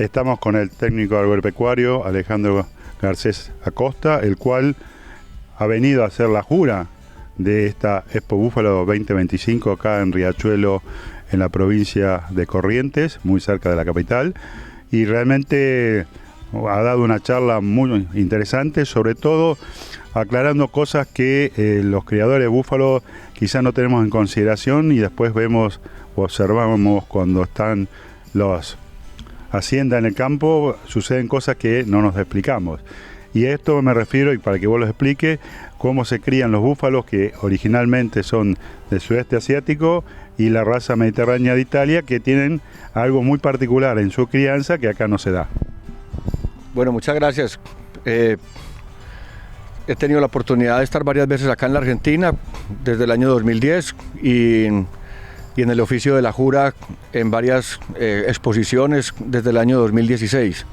Estamos con el técnico agropecuario Alejandro Garcés Acosta, el cual ha venido a hacer la jura de esta Expo Búfalo 2025 acá en Riachuelo, en la provincia de Corrientes, muy cerca de la capital, y realmente ha dado una charla muy interesante, sobre todo aclarando cosas que los criadores de búfalo quizás no tenemos en consideración, y después vemos o observamos cuando están los haciendas en el campo, suceden cosas que no nos explicamos. Y a esto me refiero, y para que vos lo expliques, cómo se crían los búfalos, que originalmente son del sudeste asiático, y la raza mediterránea de Italia, que tienen algo muy particular en su crianza que acá no se da. Bueno, muchas gracias. He tenido la oportunidad de estar varias veces acá en la Argentina, desde el año 2010, y en el oficio de la jura en varias exposiciones desde el año 2016.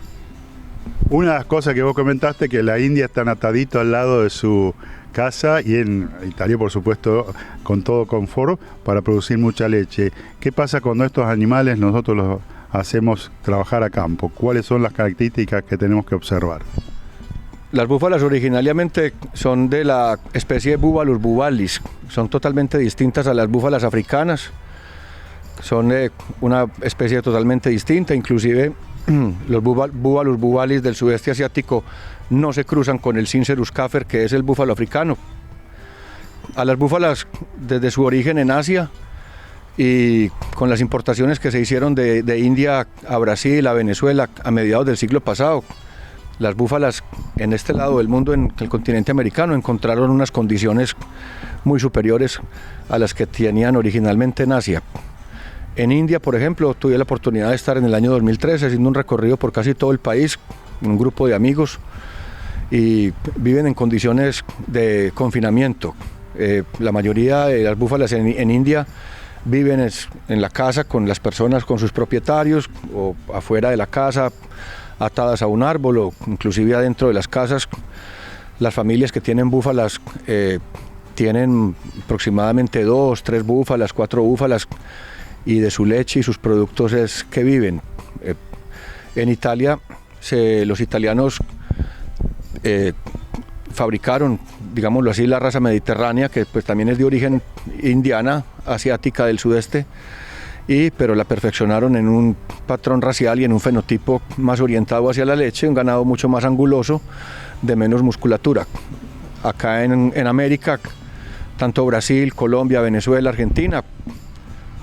Una de las cosas que vos comentaste, que la India está atadito al lado de su casa, y en Italia, por supuesto, con todo confort para producir mucha leche. ¿Qué pasa cuando estos animales nosotros los hacemos trabajar a campo? ¿Cuáles son las características que tenemos que observar? Las búfalas originariamente son de la especie de Búbalus bubalis, son totalmente distintas a las búfalas africanas, son una especie totalmente distinta, inclusive los Búbalus bubalis del sudeste asiático no se cruzan con el Cincerus cafer, que es el búfalo africano. A las búfalas, desde su origen en Asia y con las importaciones que se hicieron de India a Brasil, a Venezuela a mediados del siglo pasado, las búfalas en este lado del mundo, en el continente americano, encontraron unas condiciones muy superiores a las que tenían originalmente en Asia. En India, por ejemplo, tuve la oportunidad de estar en el año 2013 haciendo un recorrido por casi todo el país, un grupo de amigos, y viven en condiciones de confinamiento. La mayoría de las búfalas en India viven en la casa con las personas, con sus propietarios, o afuera de la casa, atadas a un árbol, o inclusive adentro de las casas. Las familias que tienen búfalas tienen aproximadamente 2, 3 búfalas, 4 búfalas, y de su leche y sus productos es que viven. En Italia, los italianos fabricaron, digámoslo así, la raza mediterránea, que pues también es de origen indiana, asiática del sudeste, pero la perfeccionaron en un patrón racial y en un fenotipo más orientado hacia la leche, un ganado mucho más anguloso, de menos musculatura. Acá en América, tanto Brasil, Colombia, Venezuela, Argentina,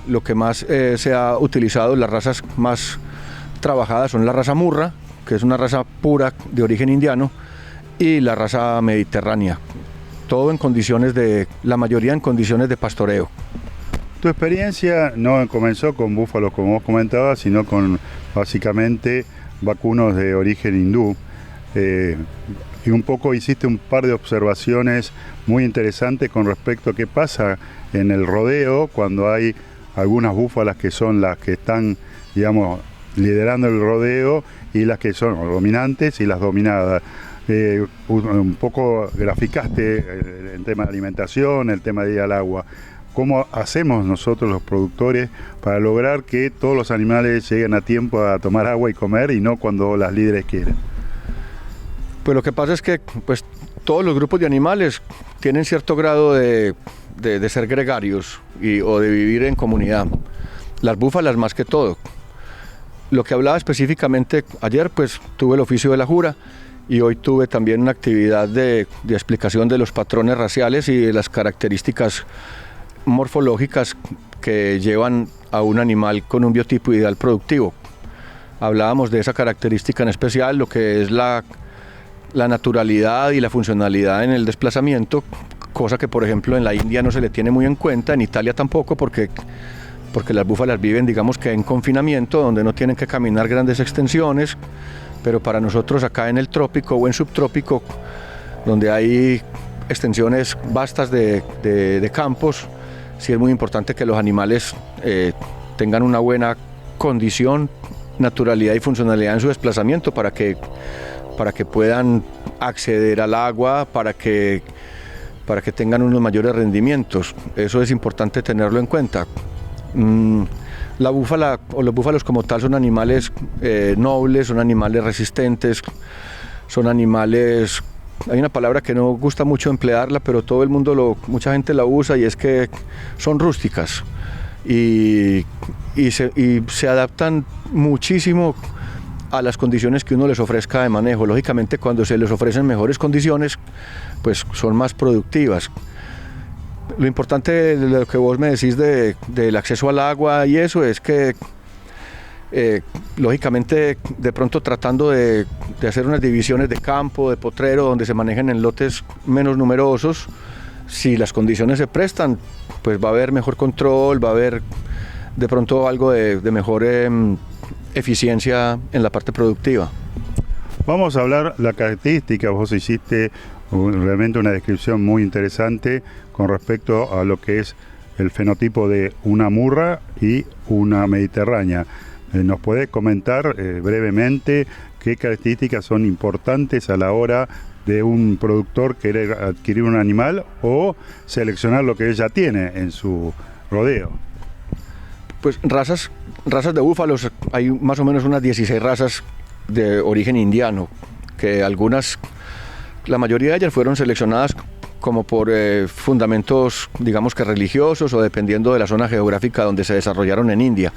lo que más se ha utilizado, las razas más trabajadas son la raza murra, que es una raza pura de origen indiano, y la raza mediterránea. Todo en condiciones la mayoría en condiciones de pastoreo. Tu experiencia no comenzó con búfalos, como vos comentabas, sino con básicamente vacunos de origen hindú. Y un poco hiciste un par de observaciones muy interesantes con respecto a qué pasa en el rodeo cuando hay algunas búfalas que son las que están, digamos, liderando el rodeo, y las que son dominantes y las dominadas. Un poco graficaste el tema de alimentación, el tema de ir al agua. ¿Cómo hacemos nosotros los productores para lograr que todos los animales lleguen a tiempo a tomar agua y comer, y no cuando las líderes quieren? Pues lo que pasa es que pues, todos los grupos de animales tienen cierto grado de ser gregarios o de vivir en comunidad. Las búfalas más que todo. Lo que hablaba específicamente ayer, pues tuve el oficio de la jura, y hoy tuve también una actividad de explicación de los patrones raciales y de las características morfológicas que llevan a un animal con un biotipo ideal productivo. Hablábamos de esa característica en especial, lo que es la naturalidad y la funcionalidad en el desplazamiento, cosa que por ejemplo en la India no se le tiene muy en cuenta, en Italia tampoco, porque las búfalas viven, digamos que en confinamiento, donde no tienen que caminar grandes extensiones, pero para nosotros acá en el trópico o en subtrópico, donde hay extensiones vastas de campos, sí es muy importante que los animales tengan una buena condición, naturalidad y funcionalidad en su desplazamiento para que puedan acceder al agua, para que tengan unos mayores rendimientos. Eso es importante tenerlo en cuenta. La búfala o los búfalos como tal son animales nobles, son animales resistentes, son animales, hay una palabra que no gusta mucho emplearla, pero todo el mundo, mucha gente la usa, y es que son rústicas y se adaptan muchísimo a las condiciones que uno les ofrezca de manejo. Lógicamente, cuando se les ofrecen mejores condiciones, pues son más productivas. Lo importante de lo que vos me decís del acceso al agua y eso es que lógicamente de pronto tratando de hacer unas divisiones de campo, de potrero, donde se manejen en lotes menos numerosos, si las condiciones se prestan, pues va a haber mejor control, va a haber de pronto algo de mejor eficiencia en la parte productiva. Vamos a hablar la característica. Vos hiciste realmente una descripción muy interesante con respecto a lo que es el fenotipo de una murra y una mediterránea. ¿Nos podés comentar brevemente qué características son importantes a la hora de un productor querer adquirir un animal o seleccionar lo que ella tiene en su rodeo? Pues razas de búfalos, hay más o menos unas 16 razas de origen indiano, que algunas, la mayoría de ellas fueron seleccionadas como por fundamentos, digamos que religiosos, o dependiendo de la zona geográfica donde se desarrollaron en India.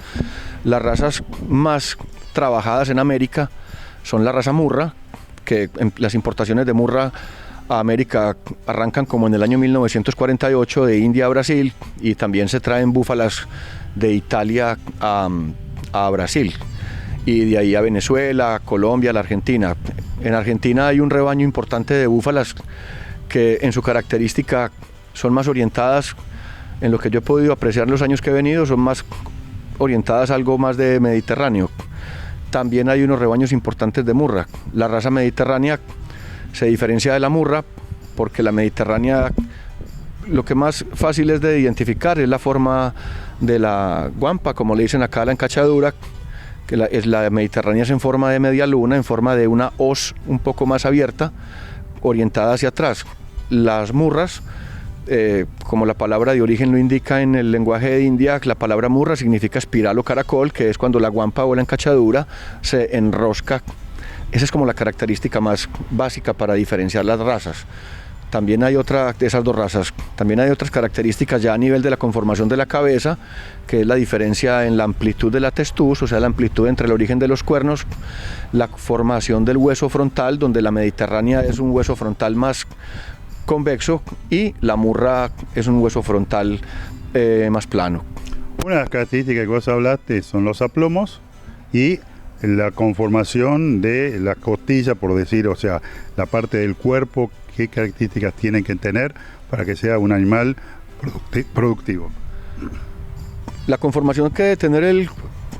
Las razas más trabajadas en América son la raza murra, que las importaciones de murra a América arrancan como en el año 1948 de India a Brasil, y también se traen búfalas de Italia a Brasil, y de ahí a Venezuela, Colombia, la Argentina. En Argentina hay un rebaño importante de búfalas que en su característica son más orientadas, en lo que yo he podido apreciar en los años que he venido, son más orientadas a algo más de Mediterráneo. También hay unos rebaños importantes de murra. La raza mediterránea se diferencia de la murra porque la mediterránea, lo que más fácil es de identificar es la forma de la guampa, como le dicen acá, la encachadura, que la mediterránea es en forma de media luna, en forma de una hoz un poco más abierta, orientada hacia atrás. Las murras, como la palabra de origen lo indica en el lenguaje de India, la palabra murra significa espiral o caracol, que es cuando la guampa o la encachadura se enrosca. Esa es como la característica más básica para diferenciar las razas. También hay otra de esas dos razas, también hay otras características ya a nivel de la conformación de la cabeza, que es la diferencia en la amplitud de la testuz, o sea, la amplitud entre el origen de los cuernos, la formación del hueso frontal, donde la mediterránea es un hueso frontal más convexo y la murra es un hueso frontal más plano. Una de las características que vos hablaste son los aplomos y la conformación de la costilla, por decir, o sea, la parte del cuerpo, qué características tienen que tener para que sea un animal productivo. La conformación que debe tener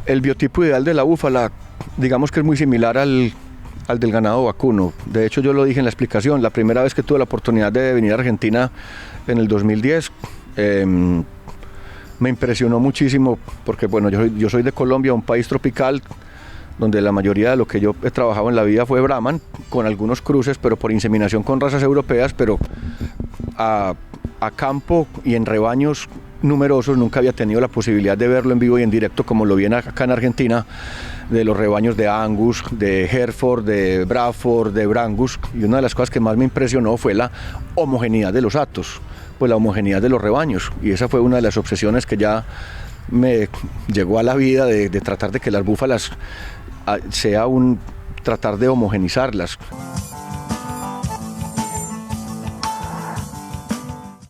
el biotipo ideal de la búfala, digamos que es muy similar al del ganado vacuno. De hecho, yo lo dije en la explicación, la primera vez que tuve la oportunidad de venir a Argentina en el 2010, me impresionó muchísimo porque, bueno, yo soy de Colombia, un país tropical, donde la mayoría de lo que yo he trabajado en la vida fue Brahman, con algunos cruces, pero por inseminación con razas europeas, pero a campo y en rebaños numerosos nunca había tenido la posibilidad de verlo en vivo y en directo como lo vi acá en Argentina, de los rebaños de Angus, de Hereford, de Braford, de Brangus, y una de las cosas que más me impresionó fue la homogeneidad de los hatos, pues la homogeneidad de los rebaños, y esa fue una de las obsesiones que ya me llegó a la vida de tratar de que las búfalas sea tratar de homogenizarlas.